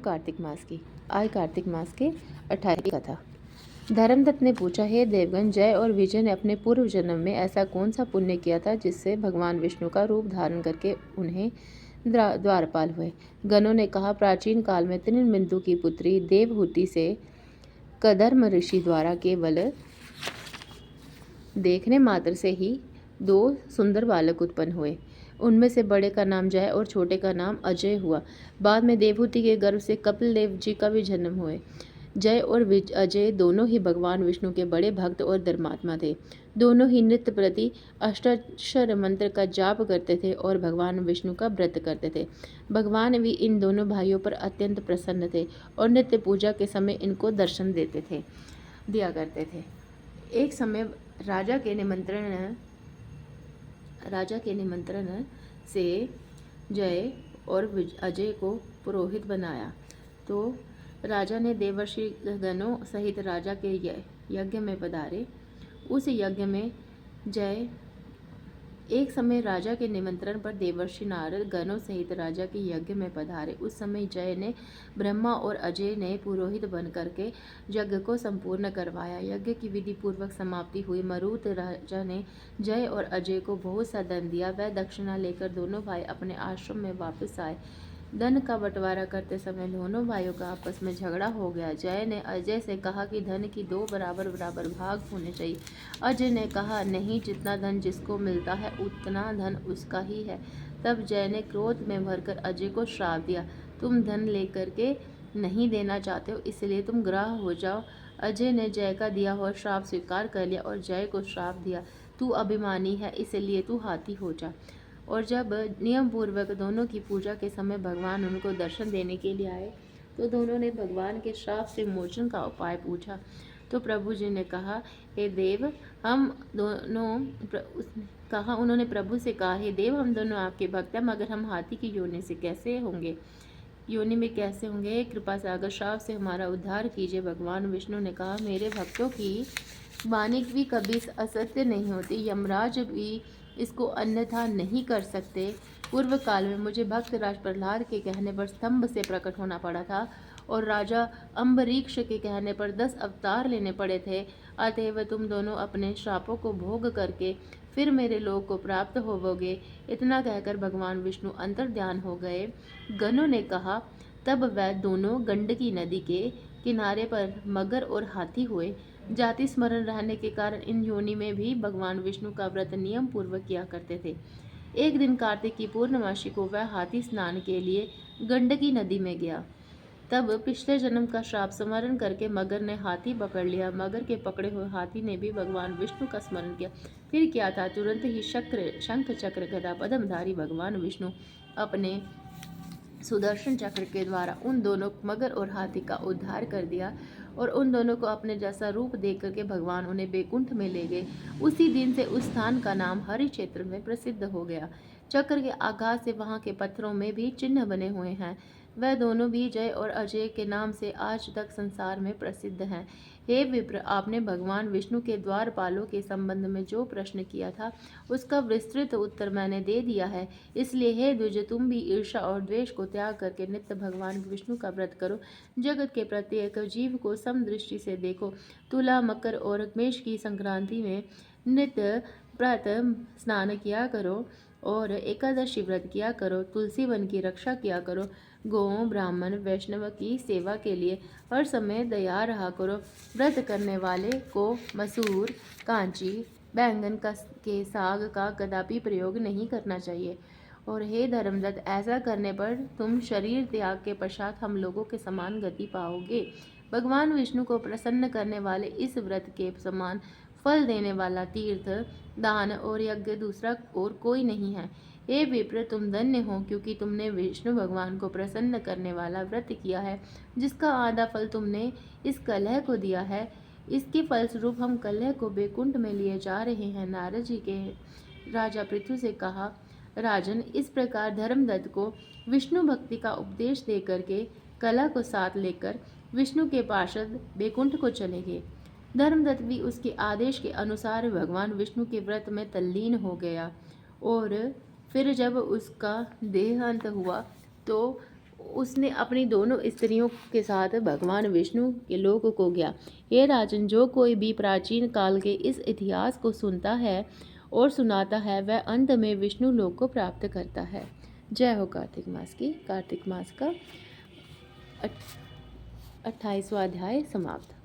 कार्तिक मास की। आज कार्तिक मास के 28 कथा। धर्मदत्त ने पूछा, हे देवगण, जय और विजय ने अपने पूर्व जन्म में ऐसा कौन सा पुण्य किया था जिससे भगवान विष्णु का रूप धारण करके उन्हें द्वारपाल हुए। गणों ने कहा, प्राचीन काल में त्रिनबिंदु की पुत्री देवहूति से कदर्म ऋषि द्वारा केवल देखने मात्र से ही 2 सुंदर बालक उत्पन्न हुए। उनमें से बड़े का नाम जय और छोटे का नाम अजय हुआ। बाद में देवहूति के गर्भ से कपिल देव जी का भी जन्म हुए। जय और अजय दोनों ही भगवान विष्णु के बड़े भक्त और धर्मात्मा थे। दोनों ही नित्य प्रति अष्टाक्षर मंत्र का जाप करते थे और भगवान विष्णु का व्रत करते थे। भगवान भी इन दोनों भाइयों पर अत्यंत प्रसन्न थे और नित्य पूजा के समय इनको दर्शन दिया करते थे। एक समय राजा के निमंत्रण से जय और अजय को पुरोहित बनाया तो राजा ने देवर्षि गणों सहित राजा के यज्ञ में पधारे। उस यज्ञ में जय एक समय राजा के निमंत्रण पर देवर्षि नारद गणों सहित राजा के यज्ञ में पधारे। उस समय जय ने ब्रह्मा और अजय ने पुरोहित बन करके यज्ञ को संपूर्ण करवाया। यज्ञ की विधि पूर्वक समाप्ति हुई। मरुत राजा ने जय और अजय को बहुत सा धन दिया। वह दक्षिणा लेकर दोनों भाई अपने आश्रम में वापस आए। धन का बंटवारा करते समय दोनों भाइयों का आपस में झगड़ा हो गया। जय ने अजय से कहा कि धन की 2 बराबर भाग होने चाहिए। अजय ने कहा, नहीं, जितना धन जिसको मिलता है उतना धन उसका ही है। तब जय ने क्रोध में भरकर अजय को श्राप दिया, तुम धन लेकर के नहीं देना चाहते हो, इसलिए तुम ग्राह हो जाओ। अजय ने जय का दिया हुआ श्राप स्वीकार कर लिया और जय को श्राप दिया, तू अभिमानी है, इसलिए तू हाथी हो जा। और जब नियम पूर्वक दोनों की पूजा के समय भगवान उनको दर्शन देने के लिए आए तो दोनों ने भगवान के श्राप से मोचन का उपाय पूछा। तो प्रभु जी ने कहा, हे देव, हम दोनों उन्होंने प्रभु से कहा, हे देव, हम दोनों आपके भक्त हैं, मगर हम हाथी की योनि में कैसे होंगे? कृपा सागर श्राप से हमारा उद्धार कीजिए। भगवान विष्णु ने कहा, मेरे भक्तों की वाणी भी कभी असत्य नहीं होती, यमराज भी इसको अन्यथा नहीं कर सकते। पूर्व काल में मुझे भक्त राज प्रहलाद के कहने पर स्तंभ से प्रकट होना पड़ा था और राजा अम्बरीक्ष के कहने पर 10 अवतार लेने पड़े थे। अतएव तुम दोनों अपने श्रापों को भोग करके फिर मेरे लोक को प्राप्त होवोगे। इतना कहकर भगवान विष्णु अंतर्ध्यान हो गए। गणों ने कहा, तब वह दोनों गंडकी नदी के किनारे पर मगर और हाथी हुए। जाति स्मरण रहने के कारण इन योनि में भी भगवान विष्णु का व्रत नियम पूर्वक किया करते थे। एक दिन कार्तिक की पूर्णमासी को वह हाथी स्नान के लिए गंडकी नदी में गया। तब पिछले जन्म का श्राप स्मरण करके मगर ने हाथी पकड़ लिया। मगर के पकड़े हुए हाथी ने भी भगवान विष्णु का स्मरण किया। फिर क्या था, तुरंत ही शंख चक्र गदा पद्मधारी भगवान विष्णु अपने सुदर्शन चक्र के द्वारा उन दोनों मगर और हाथी का उद्धार कर दिया और उन दोनों को अपने जैसा रूप देख करके भगवान उन्हें बैकुंठ में ले गए। उसी दिन से उस स्थान का नाम हरि क्षेत्र में प्रसिद्ध हो गया। चक्र के आघात से वहां के पत्थरों में भी चिन्ह बने हुए हैं। वह दोनों भी जय और अजय के नाम से आज तक संसार में प्रसिद्ध हैं। हे विप्र, आपने भगवान विष्णु के द्वारपालों के संबंध में जो प्रश्न किया था उसका विस्तृत उत्तर मैंने दे दिया है। इसलिए हे द्विज, तुम भी ईर्ष्या और द्वेष को त्याग करके नित्य भगवान विष्णु का व्रत करो। जगत के प्रत्येक जीव को समदृष्टि से देखो। तुला, मकर और मेष की संक्रांति में नित्य प्रातः स्नान किया करो और एकादशी व्रत किया करो। तुलसी वन की रक्षा किया करो। गौ, ब्राह्मण, वैष्णव की सेवा के लिए हर समय दया रहा करो। व्रत करने वाले को मसूर, कांची, बैंगन के साग का कदापि प्रयोग नहीं करना चाहिए। और हे धर्मदत्त, ऐसा करने पर तुम शरीर त्याग के पश्चात हम लोगों के समान गति पाओगे। भगवान विष्णु को प्रसन्न करने वाले इस व्रत के समान फल देने वाला तीर्थ, दान और यज्ञ दूसरा और कोई नहीं है। हे विप्र, तुम धन्य हो, क्योंकि तुमने विष्णु भगवान को प्रसन्न करने वाला व्रत किया है, जिसका आधा फल तुमने इस कलह को दिया है। इसके फलस्वरूप हम कलह को बैकुंठ में लिए जा रहे हैं। नारद जी के राजा पृथु से कहा, राजन, इस प्रकार धर्मदत्त को विष्णु भक्ति का उपदेश दे करके कला को साथ लेकर विष्णु के पार्षद बैकुंठ को चले गए। धर्मदत्त भी उसके आदेश के अनुसार भगवान विष्णु के व्रत में तल्लीन हो गया और फिर जब उसका देहांत हुआ तो उसने अपनी दोनों स्त्रियों के साथ भगवान विष्णु के लोक को गया। हे राजन, जो कोई भी प्राचीन काल के इस इतिहास को सुनता है और सुनाता है वह अंत में विष्णु लोक को प्राप्त करता है। जय हो कार्तिक मास की। कार्तिक मास का 28वां अध्याय समाप्त।